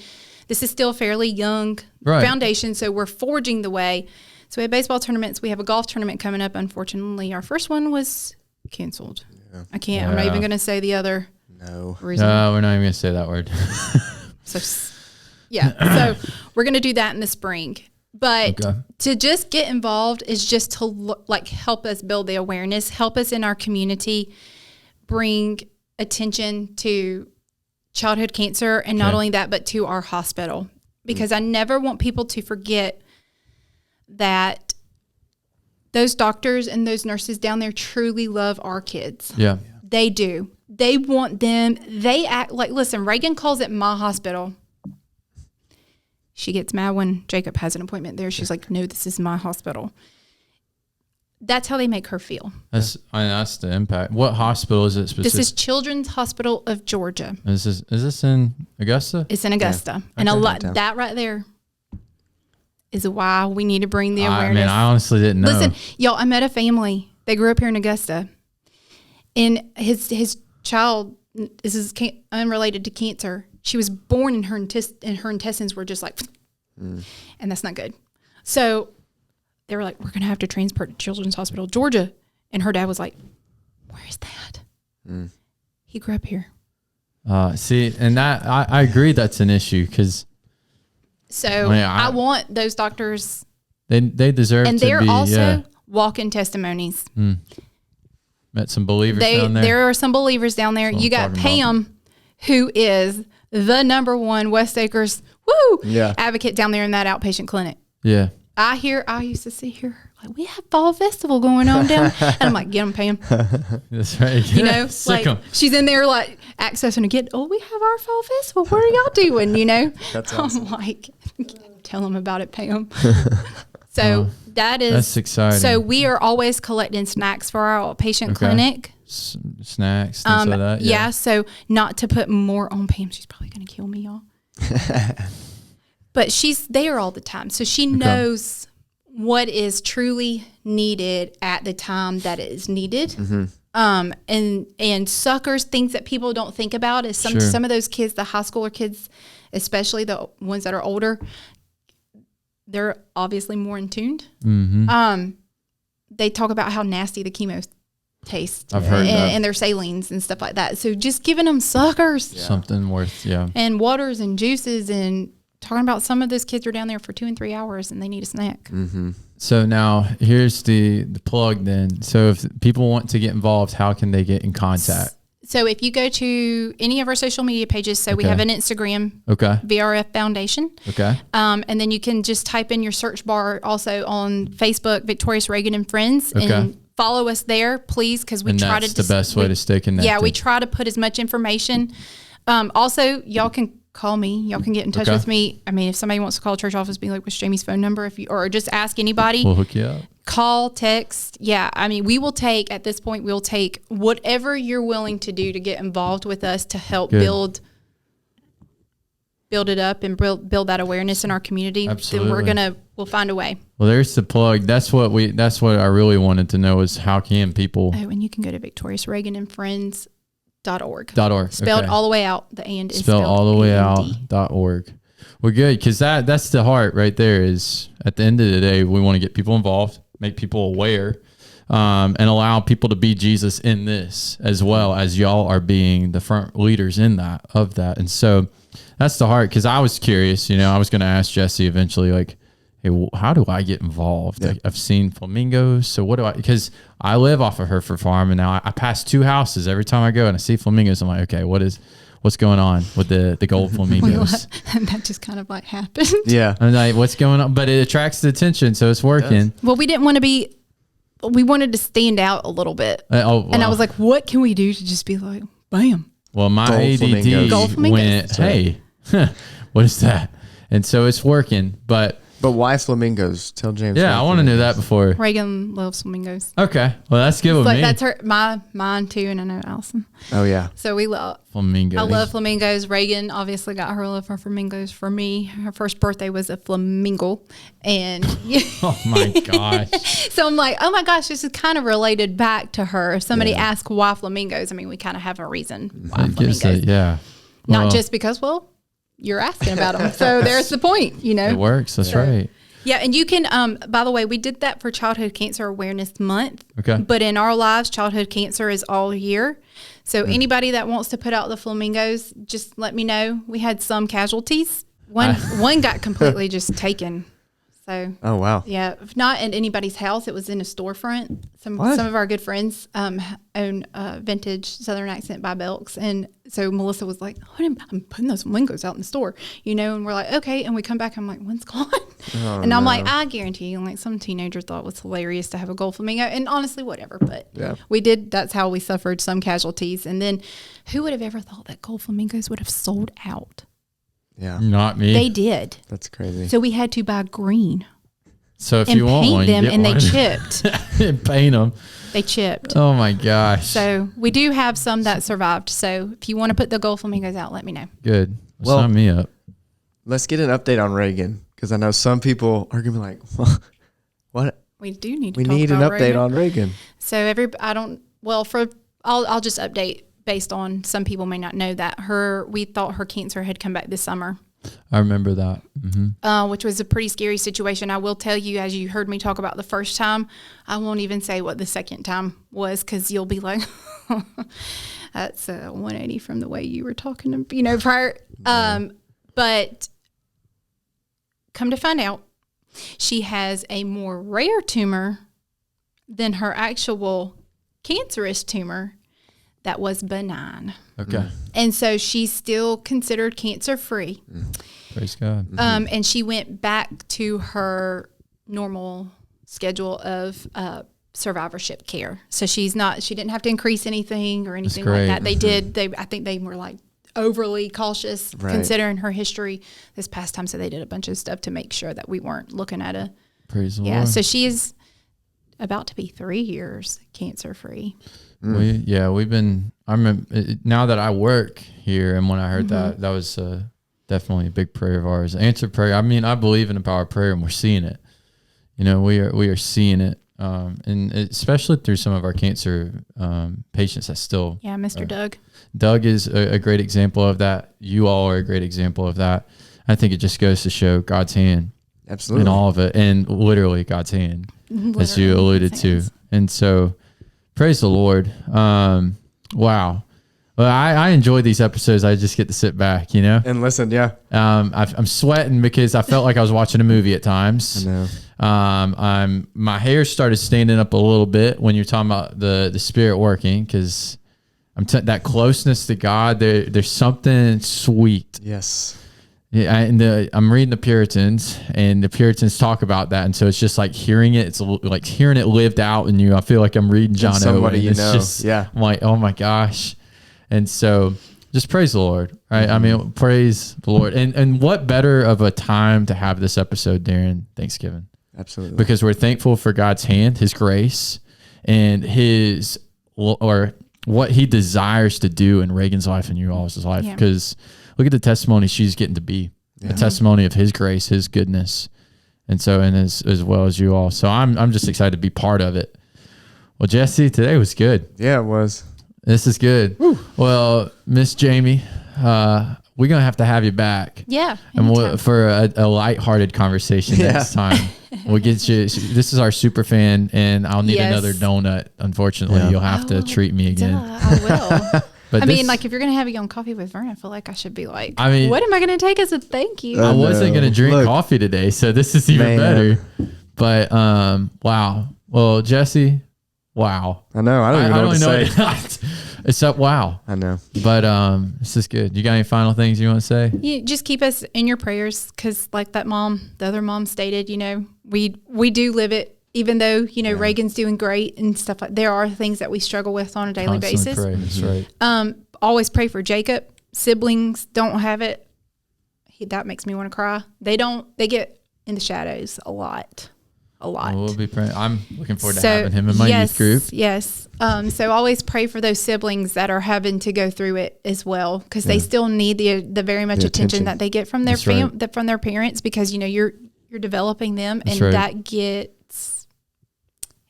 C: this is still fairly young foundation. So we're forging the way. So we have baseball tournaments. We have a golf tournament coming up. Unfortunately, our first one was canceled. Yeah. I'm not even going to say the other reason.
A: No, we're not even going to say that word.
C: So we're going to do that in the spring. But to just get involved is just to help us build the awareness, help us in our community, bring attention to childhood cancer, and not only that, but to our hospital. Because I never want people to forget that those doctors and those nurses down there truly love our kids. Yeah. They do. They want them. They act like, listen, Reagan calls it my hospital. She gets mad when Jacob has an appointment there. She's like, no, this is my hospital. That's how they make her feel. That's
A: the impact. What hospital is it specifically?
C: This is Children's Hospital of Georgia.
A: Is this in Augusta?
C: It's in Augusta. Yeah. And a lot, that right there is why we need to bring the awareness.
A: I honestly didn't know.
C: Listen, y'all, I met a family. They grew up here in Augusta. And his child, this is unrelated to cancer. She was born and her intestines were just like, and that's not good. So they were like, we're going to have to transport to Children's Hospital, Georgia. And her dad was like, where is that? He grew up here.
A: See, and that I agree that's an issue because.
C: So I want those doctors.
A: They deserve to be.
C: And they're also walking testimonies.
A: Met some believers down there.
C: There are some believers down there. You got Pam, who is the #1 West Acres advocate down there in that outpatient clinic.
A: Yeah.
C: I used to see her like, we have fall festival going on down, and I'm like, get them, Pam.
A: That's right.
C: You know, like she's in there like accessing to get. Oh, we have our fall festival. What are y'all doing? You know,
B: that's awesome.
C: I'm like, tell them about it, Pam. So that's
A: exciting.
C: So we are always collecting snacks for our outpatient clinic.
A: Snacks, things like that.
C: Yeah. So not to put more on Pam, she's probably going to kill me, y'all. But she's there all the time. So she knows what is truly needed at the time that it is needed. And suckers, things that people don't think about is some of those kids, the high schooler kids, especially the ones that are older, they're obviously more in tuned. They talk about how nasty the chemo taste.
A: I've heard that.
C: And their salines and stuff like that. So just giving them suckers.
A: Something worth,
C: and waters and juices and talking about some of those kids are down there for 2 and 3 hours and they need a snack.
A: So now here's the plug then. So if people want to get involved, how can they get in contact?
C: So if you go to any of our social media pages, we have an Instagram, VRF Foundation. And then you can just type in your search bar also on Facebook, Victorious Reagan and Friends, and follow us there, please, because we try to.
A: That's the best way to stay connected.
C: Yeah, we try to put as much information. Also, y'all can call me. Y'all can get in touch with me. I mean, if somebody wants to call church office, be like, what's Jamie's phone number? Or just ask anybody.
A: We'll hook you up.
C: Call, text. Yeah. I mean, we'll take whatever you're willing to do to get involved with us to help build it up and build that awareness in our community.
A: Absolutely.
C: Then we'll find a way.
A: Well, there's the plug. That's what I really wanted to know is how can people.
C: Oh, and you can go to Victorious Reagan and Friends. .org.
A: Spelled
C: all the way out. The and is
A: spelled all the way out. .org. Well, good, because that's the heart right there. Is at the end of the day, we want to get people involved, make people aware, and allow people to be Jesus in this as well as y'all are being the front leaders in that. And so that's the heart. Because I was curious, I was going to ask Jesse eventually, like, hey, how do I get involved? Yeah. I've seen flamingos. So what do because I live off of Hereford Farm and now I pass 2 houses every time I go and I see flamingos. I'm like, okay, what's going on with the gold flamingos?
C: That just kind of like happened.
B: Yeah.
A: I'm like, what's going on? But it attracts the attention. So it's working.
C: Well, we wanted to stand out a little bit. And I was like, what can we do to just be like, bam.
A: Well, my ADD went, hey, what is that? And so it's working, But
B: why flamingos? Tell James.
A: Yeah, I want to know that before.
C: Reagan loves flamingos.
A: Okay, well that's good with me.
C: That's mine too, and I know Allison.
B: Oh yeah.
C: So we love
A: flamingos.
C: I love flamingos. Reagan obviously got her love for flamingos for me. Her first birthday was a flamingo, and
A: oh my gosh.
C: So I'm like, oh my gosh, this is kind of related back to her. If somebody asks why flamingos, I mean, we kind of have a reason why flamingos. Not just because you're asking about them. So there's the point,
A: It works. That's right.
C: Yeah. And you can, by the way, we did that for Childhood Cancer Awareness Month.
A: Okay.
C: But in our lives, childhood cancer is all year. So anybody that wants to put out the flamingos, just let me know. We had some casualties. One got completely just taken. So.
B: Oh, wow.
C: Yeah. If not in anybody's house, it was in a storefront. Some of our good friends own vintage Southern Accent by Belks. And so Melissa was like, I'm putting those flamingos out in the store, and we're like, okay. And we come back, I'm like, when's gone? And I'm like, I guarantee you, like some teenager thought it was hilarious to have a gold flamingo. And honestly, whatever. But we did. That's how we suffered some casualties. And then who would have ever thought that gold flamingos would have sold out?
B: Yeah.
A: Not me.
C: They did.
B: That's crazy.
C: So we had to buy green.
A: So if you want one,
C: paint them, and
A: one.
C: they chipped.
A: Paint them.
C: They chipped.
A: Oh my gosh.
C: So we do have some that survived. So if you want to put the gold flamingos out, let me know.
A: Good. Well, sign me up.
B: Let's get an update on Reagan, because I know some people are gonna be like, well, "What?
C: We do need.
B: We need an update on Reagan."
C: So I'll just update based on some people may not know that we thought her cancer had come back this summer.
A: I remember that. Mm-hmm.
C: Which was a pretty scary situation. I will tell you, as you heard me talk about the first time, I won't even say what the second time was, because you'll be like, that's a 180 from the way you were talking, prior. But come to find out, she has a more rare tumor than her actual cancerous tumor that was benign.
A: Okay.
C: And so she's still considered cancer-free.
A: Praise God.
C: And she went back to her normal schedule of survivorship care. So she didn't have to increase anything or anything like that. I think they were like overly cautious considering her history this past time. So they did a bunch of stuff to make sure that we weren't looking at a.
A: Praise the
C: Lord.
A: Lord.
C: So she is about to be 3 years cancer-free.
A: We've been, I remember now that I work here, and when I heard that was definitely a big prayer of ours. Answered prayer. I mean, I believe in the power of prayer, and we're seeing it. We are seeing it. And especially through some of our cancer patients that still.
C: Yeah, Mr. Doug.
A: Doug is a great example of that. You all are a great example of that. I think it just goes to show God's hand.
B: Absolutely.
A: In all of it, and literally God's hand, as you alluded to. And so, praise the Lord. Wow. Well, I enjoy these episodes. I just get to sit back,
B: and listen. Yeah.
A: I'm sweating because I felt like I was watching a movie at times.
B: I know.
A: My hair started standing up a little bit when you're talking about the Spirit working, because that closeness to God. There's something sweet.
B: Yes.
A: Yeah, I'm reading the Puritans, and the Puritans talk about that, and so it's just like hearing it. It's like hearing it lived out in you. I feel like I'm reading John
B: somebody
A: Owen. I'm like, oh my gosh. And so just praise the Lord, right? I mean, praise the Lord. And what better of a time to have this episode during Thanksgiving?
B: Absolutely. Because
A: we're thankful for God's hand, His grace, and what He desires to do in Reagan's life and you all's life. Because look at the testimony she's getting to be. A testimony of His grace, His goodness. And so, and as well as you all. So I'm just excited to be part of it. Well, Jesse, today was good.
B: Yeah, it was.
A: This is good. Woo. Well, Miss Jamie, we're going to have you back.
C: Yeah.
A: And for a lighthearted conversation next time. We'll get you. This is our super fan, and I'll need another donut. Unfortunately, you'll have to treat me again.
C: I will.
A: But
C: if you're going to have you on coffee with Vern, I feel like I should be like, what am I going to take as a thank you?
A: I wasn't going to drink coffee today, so this is even better. But, wow. Well, Jesse, wow.
B: I know. I don't even know what to say.
A: It's up. Wow.
B: I know.
A: But this is good. You got any final things you want to say?
C: Yeah, just keep us in your prayers, because like the other mom stated, we do live it. Even though, Reagan's doing great and stuff like, there are things that we struggle with on a daily basis.
A: Pray. That's right.
C: Always pray for Jacob. Siblings don't have it. That makes me want to cry. They get in the shadows a lot. Well,
A: we'll be praying. I'm looking forward to having him in my youth group.
C: Yes. So always pray for those siblings that are having to go through it as well, because they still need the very much attention that they get from their from their parents, because you're developing them, and that gets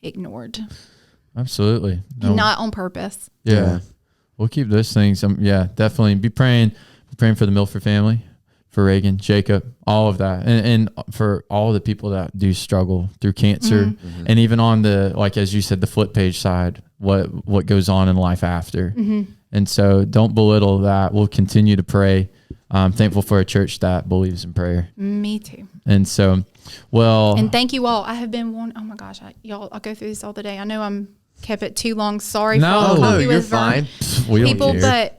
C: ignored.
A: Absolutely.
C: Not on purpose.
A: Yeah. We'll keep those things. Definitely be praying for the Milford family, for Reagan, Jacob, all of that. And for all the people that do struggle through cancer, and even on the, like, as you said, the flip page side, what goes on in life after. And so don't belittle that. We'll continue to pray. I'm thankful for a church that believes in prayer.
C: Me too.
A: And so,
C: and thank you all. I have been oh my gosh, I'll go through this all the day. I know I'm kept it too long. Sorry for all the coffee with Vern people, but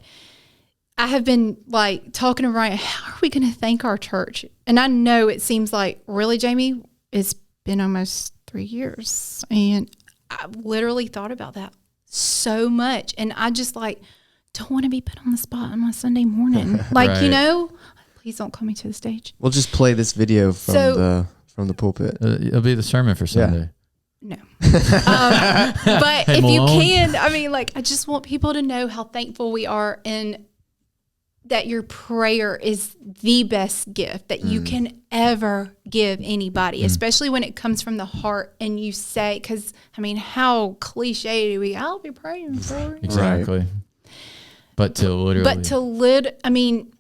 C: I have been like talking to Ryan, how are we going to thank our church? And I know it seems like, really, Jamie, it's been almost 3 years. And I literally thought about that so much. And I just don't want to be put on the spot on my Sunday morning. Please don't call me to the stage.
B: We'll just play this video from the pulpit.
A: It'll be the sermon for Sunday.
C: No. But if you can, I just want people to know how thankful we are. And that your prayer is the best gift that you can ever give anybody, especially when it comes from the heart and you say, because, I mean, how cliche do we, I'll be praying for you.
A: Exactly. Right. I mean,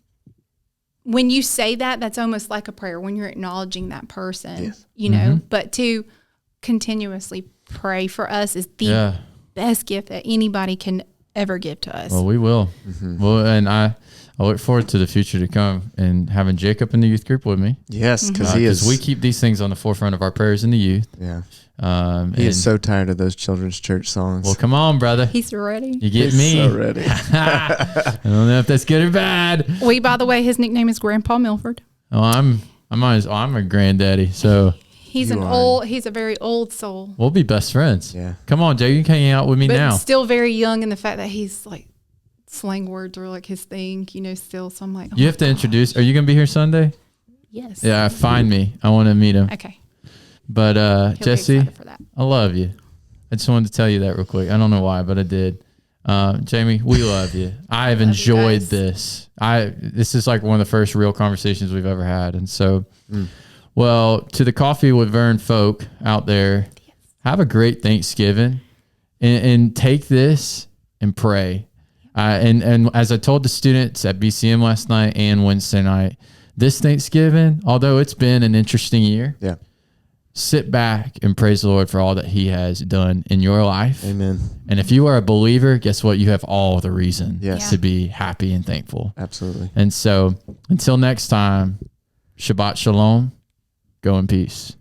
A: when you say that, that's almost like a prayer when you're acknowledging that person, you know, but to continuously pray for us is the best gift that anybody can ever give to us. Well, we will. Well, and I look forward to the future to come and having Jacob in the youth group with me.
B: Yes, because
A: we keep these things on the forefront of our prayers in the youth.
B: Yeah. He is so tired of those children's church songs.
A: Well, come on, brother.
C: He's ready.
A: You get
B: He's
A: me.
B: so ready.
A: I don't know if that's good or bad.
C: By the way, his nickname is Grandpa Milford.
A: Oh, I'm a granddaddy, so
C: he's a very old soul.
A: We'll be best friends.
B: Yeah.
A: Come on, Jay, you can hang out with me now.
C: Still very young in the fact that he's like slang words are like his thing, you know, still. So I'm like,
A: you have to introduce. Are you going to be here Sunday?
C: Yes.
A: Yeah, find me. I want to meet him.
C: Okay.
A: But Jesse, I love you. I just wanted to tell you that real quick. I don't know why, but I did. Jamie, we love you. I have enjoyed this. This is like one of the first real conversations we've ever had. And so, well, to the Coffee with Vern folk out there, have a great Thanksgiving and take this and pray. And as I told the students at BCM last night and Wednesday night, this Thanksgiving, although it's been an interesting year, sit back and praise the Lord for all that he has done in your life.
B: Amen.
A: And if you are a believer, guess what? You have all the reason to be happy and thankful.
B: Absolutely.
A: And so until next time, Shabbat Shalom. Go in peace.